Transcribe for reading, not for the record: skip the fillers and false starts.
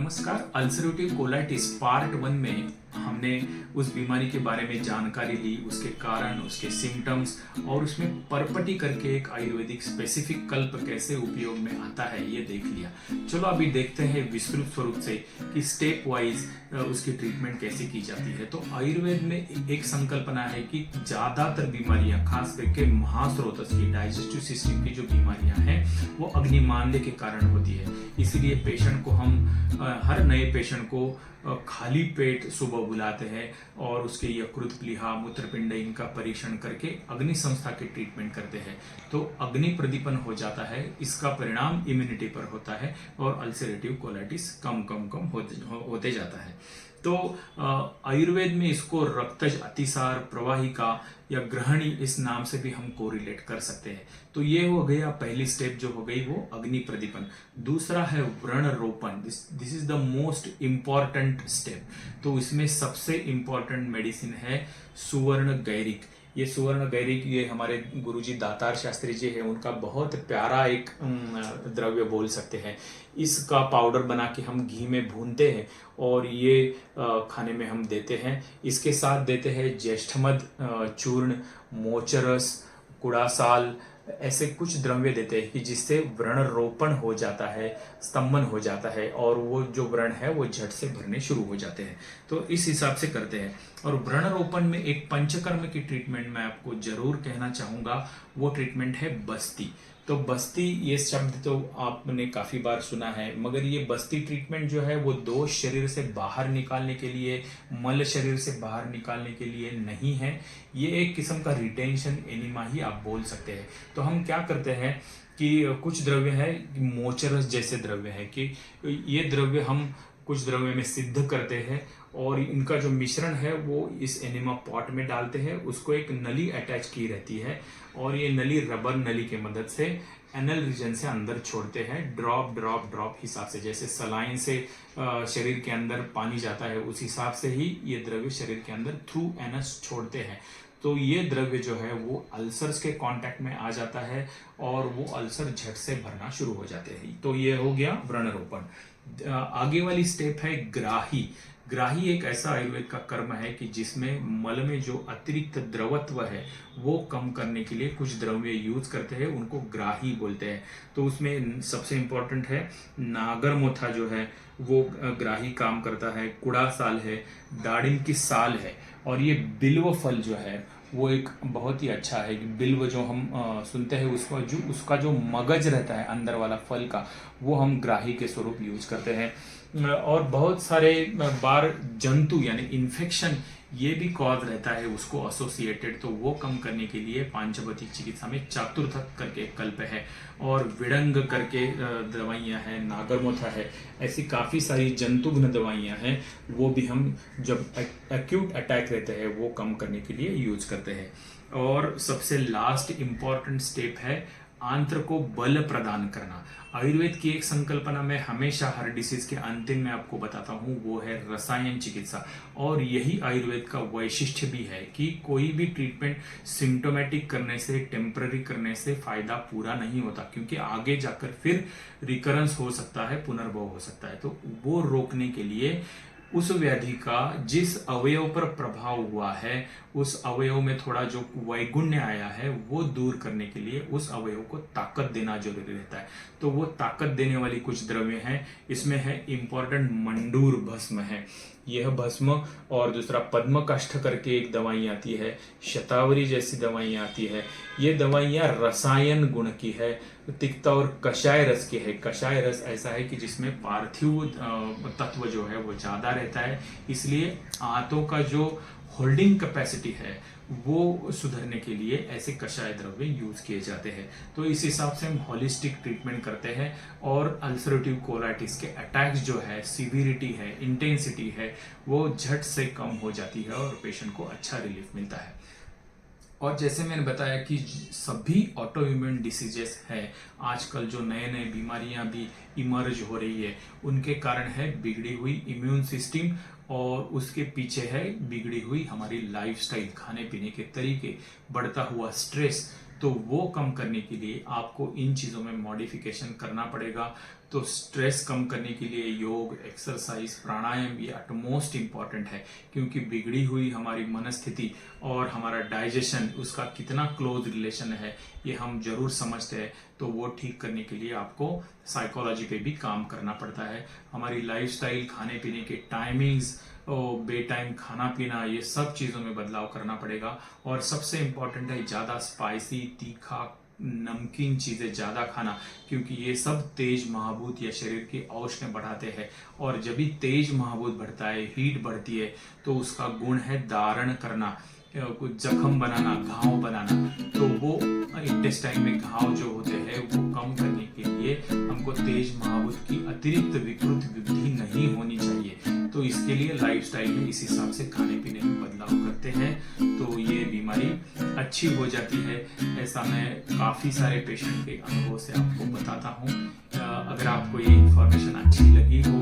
नमस्कार। Ulcerative colitis part 1 में हमने उस बीमारी के बारे में जानकारी ली, उसके कारण, उसके सिम्टम्स और उसमें परपटी करके एक आयुर्वेदिक स्पेसिफिक कल्प कैसे उपयोग में आता है ये देख लिया। चलो अभी देखते हैं विस्तृत स्वरूप से कि स्टेप वाइज उसकी ट्रीटमेंट कैसे की जाती है। तो आयुर्वेद में एक संकल्पना है कि ज्यादातर बीमारियां, खास करके महास्रोतस की डाइजेस्टिव सिस्टम की जो बीमारियां हैं वो अग्निमांद्य के कारण होती है। इसीलिए पेशेंट को हम हर नए पेशेंट को खाली पेट सुबह बुलाते हैं और उसके यकृत, प्लीहा, मूत्रपिंड इनका परीक्षण करके अग्नि संस्था के ट्रीटमेंट करते हैं। तो अग्नि प्रदीपन हो जाता है, इसका परिणाम इम्यूनिटी पर होता है और अल्सरेटिव कोलाइटिस कम होते जाता है। तो आयुर्वेद में इसको रक्तज, अतिसार, प्रवाहिका या ग्रहणी इस नाम से भी हम कोरिलेट कर सकते हैं। तो ये हो गया पहली स्टेप जो हो गई वो अग्नि प्रदीपन। दूसरा है व्रण रोपण। This is the most important step. तो इसमें सबसे इंपॉर्टेंट मेडिसिन है सुवर्ण गैरिक। ये सुवर्ण गैरिक ये हमारे गुरुजी दातार शास्त्री जी है, उनका बहुत प्यारा एक द्रव्य बोल सकते हैं। इसका पाउडर बना के हम घी में भूनते हैं और ये खाने में हम देते हैं। इसके साथ देते हैं ज्येष्ठमद चूर्ण, मोचरस, कुड़ासाल, ऐसे कुछ द्रव्य देते हैं कि जिससे व्रण रोपण हो जाता है, स्तंभन हो जाता है और वो जो व्रण है वो झट से भरने शुरू हो जाते हैं। तो इस हिसाब से करते हैं। और व्रण रोपण में एक पंचकर्म की ट्रीटमेंट मैं आपको जरूर कहना चाहूंगा, वो ट्रीटमेंट है बस्ती। तो बस्ती ये शब्द तो आपने काफी बार सुना है, मगर ये बस्ती ट्रीटमेंट जो है वो दोष शरीर से बाहर निकालने के लिए, मल शरीर से बाहर निकालने के लिए नहीं है। ये एक किस्म का रिटेंशन एनिमा ही आप बोल सकते हैं। तो हम क्या करते हैं कि कुछ द्रव्य है, मोचरस जैसे द्रव्य है कि ये द्रव्य हम कुछ द्रव्य में सिद्ध करते हैं और इनका जो मिश्रण है वो इस एनिमा पॉट में डालते हैं। उसको एक नली अटैच की रहती है और ये नली रबर नली के मदद से एनल रीजन से अंदर छोड़ते हैं, ड्रॉप ड्रॉप ड्रॉप हिसाब से। जैसे सलाइन से शरीर के अंदर पानी जाता है उस हिसाब से ही ये द्रव्य शरीर के अंदर थ्रू एनस छोड़ते हैं। तो ये द्रव्य जो है वो अल्सर्स के कांटेक्ट में आ जाता है और वो अल्सर झट से भरना शुरू हो जाते हैं। तो ये हो गया व्रण रोपण। आगे वाली स्टेप है ग्राही। ग्राही एक ऐसा आयुर्वेद का कर्म है कि जिसमें मल में जो अतिरिक्त द्रवत्व है वो कम करने के लिए कुछ द्रव्य यूज करते हैं, उनको ग्राही बोलते हैं। तो उसमें सबसे इंपॉर्टेंट है नागरमोथा जो है वो ग्राही काम करता है, कुड़ासाल है, दाड़िम की साल है और ये बिल्व फल जो है वो एक बहुत ही अच्छा है। बिल्व जो हम सुनते हैं उसका जो मगज रहता है अंदर वाला फल का, वो हम ग्राही के स्वरूप यूज करते हैं। और बहुत सारे बार जंतु यानी इन्फेक्शन ये भी कॉज रहता है उसको एसोसिएटेड, तो वो कम करने के लिए पांचवती चिकित्सा में चातुर्थक करके कल्प है और विड़ंग करके दवाइयाँ हैं, नागरमोथा है, ऐसी काफ़ी सारी जंतुघ्न दवाइयाँ हैं, वो भी हम जब एक्यूट अटैक रहते हैं वो कम करने के लिए यूज करते हैं। और सबसे लास्ट इम्पॉर्टेंट स्टेप है आंत्र को बल प्रदान करना। आयुर्वेद की एक संकल्पना में हमेशा हर डिसीज के अंतिम में आपको बताता हूँ वो है रसायन चिकित्सा। और यही आयुर्वेद का वैशिष्ट्य भी है कि कोई भी ट्रीटमेंट सिम्टोमेटिक करने से, टेम्पररी करने से फायदा पूरा नहीं होता, क्योंकि आगे जाकर फिर रिकरेंस हो सकता है, पुनर्भव हो सकता है। तो वो रोकने के लिए उस व्याधि का जिस अवयव पर प्रभाव हुआ है, उस अवयव में थोड़ा जो वैगुण्य आया है वो दूर करने के लिए उस अवयव को ताकत देना जरूरी रहता है। तो वो ताकत देने वाली कुछ द्रव्य हैं। इसमें है इंपॉर्टेंट मंडूर भस्म है, यह भस्म, और दूसरा पद्म काष्ठ करके एक दवाई आती है, शतावरी जैसी दवाइयाँ आती है। ये दवाइयाँ रसायन गुण की है, तिक्ता और कषाय रस की है। कषाय रस ऐसा है कि जिसमें पार्थिव तत्व जो है वो ज्यादा रहता है, इसलिए आंतों का जो होल्डिंग कैपेसिटी है वो सुधरने के लिए ऐसे कषाय द्रव्य यूज किए जाते हैं। तो इस हिसाब से हम होलिस्टिक ट्रीटमेंट करते हैं और अल्सरेटिव कोलाइटिस के अटैक्स जो है, सिविरिटी है, इंटेंसिटी है, वो झट से कम हो जाती है और पेशेंट को अच्छा रिलीफ मिलता है। और जैसे मैंने बताया कि सभी ऑटो इम्यून डिसीजेस है, आजकल जो नए नए बीमारियां भी इमर्ज हो रही है, उनके कारण है बिगड़ी हुई इम्यून सिस्टम और उसके पीछे है बिगड़ी हुई हमारी लाइफस्टाइल, खाने पीने के तरीके, बढ़ता हुआ स्ट्रेस। तो वो कम करने के लिए आपको इन चीज़ों में मॉडिफिकेशन करना पड़ेगा। तो स्ट्रेस कम करने के लिए योग, एक्सरसाइज, प्राणायाम ये अटमोस्ट इम्पॉर्टेंट है, क्योंकि बिगड़ी हुई हमारी मनस्थिति और हमारा डाइजेशन उसका कितना क्लोज रिलेशन है ये हम जरूर समझते हैं। तो वो ठीक करने के लिए आपको साइकोलॉजी पे भी काम करना पड़ता है। हमारी लाइफस्टाइल, खाने पीने के टाइमिंग्स, बे टाइम खाना पीना, ये सब चीज़ों में बदलाव करना पड़ेगा। और सबसे इम्पॉर्टेंट है ज़्यादा स्पाइसी, तीखा, नमकीन चीज़ें ज़्यादा खाना, क्योंकि ये सब तेज महाभूत या शरीर की औष्ण्य बढ़ाते हैं। और जब भी तेज महाभूत बढ़ता है, हीट बढ़ती है, तो उसका गुण है धारण करना, कुछ जख्म बनाना, घाव बनाना। तो वो इंटेस्टाइन में घाव जो होते हैं वो कम करने के लिए हमको तेज महाभूत की अतिरिक्त विकृत वृद्धि नहीं होनी चाहिए। तो इसके लिए लाइफस्टाइल में इस हिसाब से खाने पीने में बदलाव करते हैं तो ये बीमारी अच्छी हो जाती है। ऐसा मैं काफ़ी सारे पेशेंट के अनुभव से आपको बताता हूँ। अगर आपको ये इन्फॉर्मेशन अच्छी लगी हो